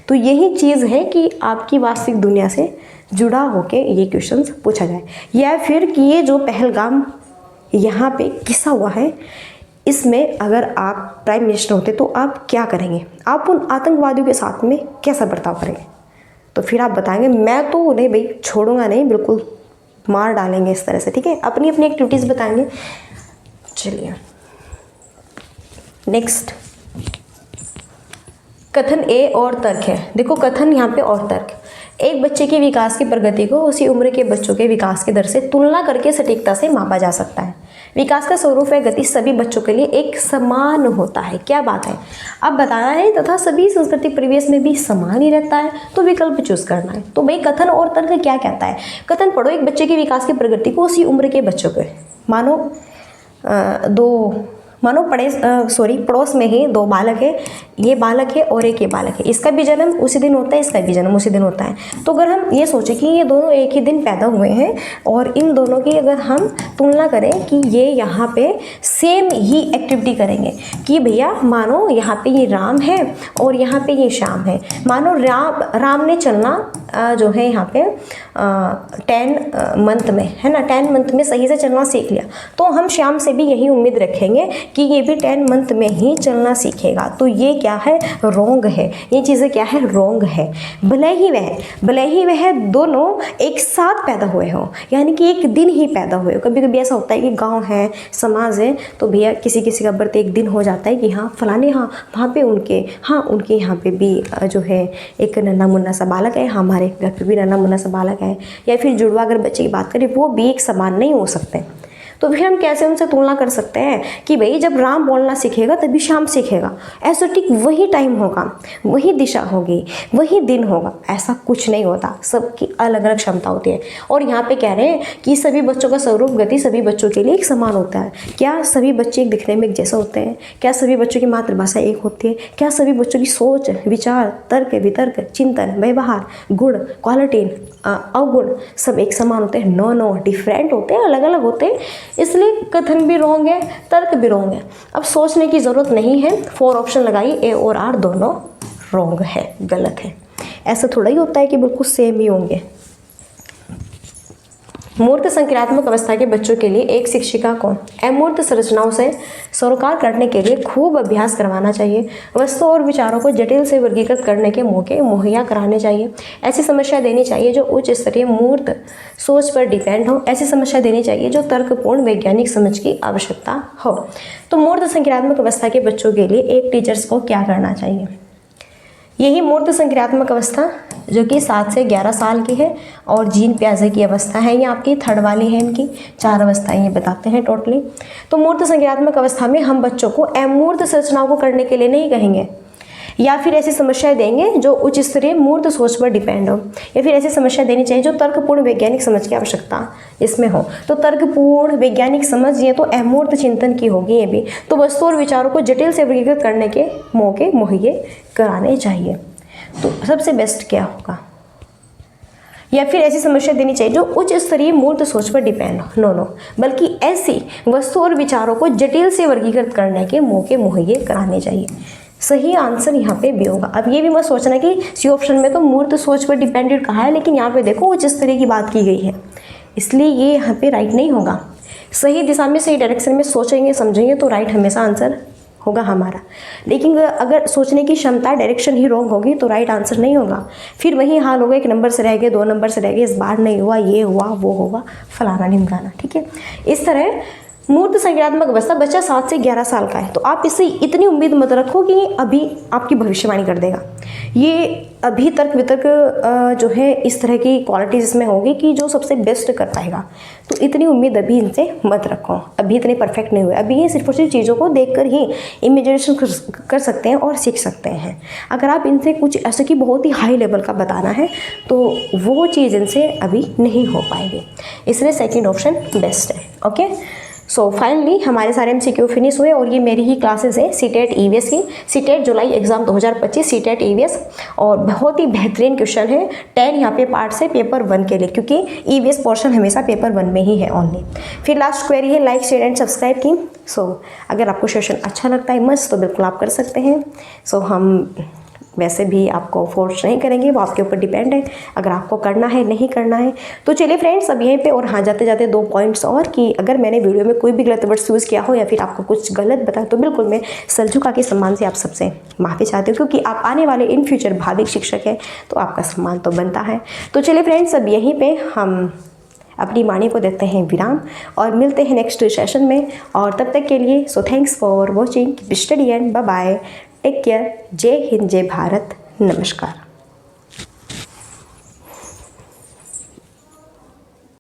Speaker 1: तो यही चीज़ है कि आपकी वास्तविक दुनिया से जुड़ा होके ये क्वेश्चंस पूछा जाए, या फिर कि ये जो पहलगाम यहाँ पे किस्सा हुआ है, इसमें अगर आप प्राइम मिनिस्टर होते तो आप क्या करेंगे, आप उन आतंकवादियों के साथ में कैसा बर्ताव करेंगे? तो फिर आप बताएंगे मैं तो नहीं भाई छोड़ूंगा नहीं, बिल्कुल मार डालेंगे इस तरह से, ठीक है? अपनी अपनी एक्टिविटीज़ बताएंगे। चलिए नेक्स्ट, कथन ए और तर्क है। देखो कथन यहाँ पे और तर्क, एक बच्चे के विकास की प्रगति को उसी उम्र के बच्चों के विकास की दर से तुलना करके सटीकता से मापा जा सकता है। विकास का स्वरूप है गति सभी बच्चों के लिए एक समान होता है। क्या बात है, अब बताना है तथा सभी सांस्कृतिक परिवेश में भी समान ही रहता है, तो विकल्प चूज करना है। तो भाई कथन और तर्क क्या कहता है? कथन पढ़ो, एक बच्चे के विकास की प्रगति को उसी उम्र के बच्चों के, पड़ोस में ही दो बालक है, ये बालक है और एक ये बालक है, इसका भी जन्म उसी दिन होता है, इसका भी जन्म उसी दिन होता है। तो अगर हम ये सोचें कि ये दोनों एक ही दिन पैदा हुए हैं और इन दोनों की अगर हम तुलना करें कि ये यहाँ पे सेम ही एक्टिविटी करेंगे कि भैया मानो यहाँ पे ये राम है और यहाँ पे ये श्याम है, मानो राम ने चलना जो है यहाँ पे 10 मंथ में है ना, 10 मंथ में सही से चलना सीख लिया, तो हम श्याम से भी यही उम्मीद रखेंगे कि ये भी 10 मंथ में ही चलना सीखेगा। तो ये क्या है, रॉन्ग है, ये चीज़ें क्या है, रॉन्ग है। भले ही वह दोनों एक साथ पैदा हुए हो, यानी कि एक दिन ही पैदा हुए हो। कभी कभी ऐसा होता है कि गांव है, समाज है, तो भैया किसी का बर्थ एक दिन हो जाता है कि हाँ फलाने, हाँ वहाँ पे उनके यहाँ पे भी जो है एक नन्हा मुन्ना सा बालक है, हमारे घर पे भी नन्हा मुन्ना सा बालक है, या फिर जुड़वा अगर बच्चे की बात करें वो भी एक समान नहीं हो सकते। तो फिर हम कैसे उनसे तुलना कर सकते हैं कि भाई जब राम बोलना सीखेगा तभी श्याम सीखेगा, ऐसा ठीक वही टाइम होगा, वही दिशा होगी, वही दिन होगा, ऐसा कुछ नहीं होता। सबकी अलग अलग क्षमता होती है। और यहाँ पे कह रहे हैं कि सभी बच्चों का स्वरूप गति सभी बच्चों के लिए एक समान होता है। क्या सभी बच्चे एक दिखने में एक जैसे होते हैं? क्या सभी बच्चों की मातृभाषा एक होती है? क्या सभी बच्चों की सोच, विचार, तर्क, वितर्क, चिंतन, व्यवहार, गुण, क्वालिटी, अवगुण सब एक समान होते हैं? नो, डिफरेंट होते हैं, अलग अलग होते हैं। इसलिए कथन भी रॉन्ग है, तर्क भी रॉन्ग है। अब सोचने की ज़रूरत नहीं है, 4 ऑप्शन लगाइए, ए और आर दोनों रॉन्ग है, गलत है। ऐसा थोड़ा ही होता है कि बिल्कुल सेम ही होंगे। मूर्त संक्रियात्मक अवस्था के बच्चों के लिए एक शिक्षिका को अमूर्त संरचनाओं से सरोकार करने के लिए खूब अभ्यास करवाना चाहिए। वस्तु और विचारों को जटिल से वर्गीकृत करने के मौके मुहैया कराने चाहिए। ऐसी समस्या देनी चाहिए जो उच्च स्तरीय मूर्त सोच पर डिपेंड हो। ऐसी समस्या देनी चाहिए जो तर्कपूर्ण वैज्ञानिक समझ की आवश्यकता हो। तो मूर्त संक्रियात्मक अवस्था के बच्चों के लिए एक टीचर्स को क्या करना चाहिए? यही मूर्त संक्रियात्मक अवस्था जो कि 7 से 11 साल की है और जीन प्याजे की अवस्था है, ये आपकी थर्ड वाली है। इनकी 4 अवस्थाएं ये बताते हैं टोटली। तो मूर्त संक्रियात्मक अवस्था में हम बच्चों को अमूर्त संरचनाओं को करने के लिए नहीं कहेंगे, या फिर ऐसी समस्याएं देंगे जो उच्च स्तरीय मूर्त सोच पर डिपेंड हो, या फिर ऐसी समस्या देनी चाहिए जो तर्कपूर्ण वैज्ञानिक समझ की आवश्यकता इसमें हो। तो तर्कपूर्ण वैज्ञानिक समझ ये तो अमूर्त चिंतन की होगी ये भी। तो वस्तु और विचारों को जटिल से वर्गीकृत करने के मौके मुहैया कराने चाहिए। तो सबसे बेस्ट क्या होगा? या फिर ऐसी समस्या देनी चाहिए जो उच्च स्तरीय मूर्त सोच पर डिपेंड हो। नो, बल्कि ऐसी वस्तु और विचारों को जटिल से वर्गीकृत करने के मौके मुहैया कराने चाहिए। सही आंसर यहाँ पे बी होगा। अब ये भी मत सोचना कि सी ऑप्शन में तो मूर्त सोच पर डिपेंडेंट कहा है, लेकिन यहाँ पे देखो उच्च स्तरीय की बात की गई है, इसलिए ये यहाँ पे राइट नहीं होगा। सही दिशा में सही डायरेक्शन में सोचेंगे समझेंगे तो राइट हमेशा आंसर होगा हमारा। लेकिन अगर सोचने की क्षमता डायरेक्शन ही रॉन्ग होगी तो राइट आंसर नहीं होगा। फिर वही हाल होगा, 1 नंबर से रह गए, 2 नंबर से रह गए, इस बार नहीं हुआ, ये हुआ वो होगा, फलाना ढिमकाना। ठीक है, इस तरह मूर्त संक्रियात्मक अवस्था बच्चा 7 से 11 साल का है, तो आप इससे इतनी उम्मीद मत रखो कि अभी आपकी भविष्यवाणी कर देगा। ये अभी तर्क वितर्क जो है इस तरह की क्वालिटीज इसमें होगी कि जो सबसे बेस्ट कर पाएगा। तो इतनी उम्मीद अभी इनसे मत रखो, अभी इतने परफेक्ट नहीं हुए। अभी ये सिर्फ और सिर्फ चीज़ों को देखकर ही इमेजिनेशन कर सकते हैं और सीख सकते हैं। अगर आप इनसे कुछ ऐसे कि बहुत ही हाई लेवल का बताना है तो वो चीज़ इनसे अभी नहीं हो पाएगी, इसलिए सेकेंड ऑप्शन बेस्ट है। ओके, सो फाइनली हमारे सारे MCQ फिनिश हुए और ये मेरी ही क्लासेस है सीटेट EVS की। सीटेट जुलाई एग्जाम 2025 सीटेट EVS, और बहुत ही बेहतरीन क्वेश्चन है। 10 यहाँ पे पार्ट से पेपर 1 के लिए, क्योंकि EVS पोर्शन हमेशा पेपर 1 में ही है ओनली। फिर लास्ट क्वेरी है लाइक शेयर एंड सब्सक्राइब की। सो अगर आपको सेशन अच्छा लगता है मस्त तो बिल्कुल आप कर सकते हैं। सो हम वैसे भी आपको फोर्स नहीं करेंगे, वो आपके ऊपर डिपेंड है अगर आपको करना है नहीं करना है। तो चलिए फ्रेंड्स, अब यहीं पे और हाँ जाते जाते 2 पॉइंट्स और कि अगर मैंने वीडियो में कोई भी गलत वर्ड्स यूज़ किया हो या फिर आपको कुछ गलत बताया तो बिल्कुल मैं सर झुका के सम्मान से आप सबसे माफ़ी चाहती हूँ, क्योंकि आप आने वाले इन फ्यूचर भावी शिक्षक हैं तो आपका सम्मान तो बनता है। तो चलिए फ्रेंड्स, अब यहीं पर हम अपनी वाणी को देते हैं विराम और मिलते हैं नेक्स्ट सेशन में। और तब तक के लिए so thanks for watching, study and bye bye, take care, जय हिंद, जय भारत, नमस्कार।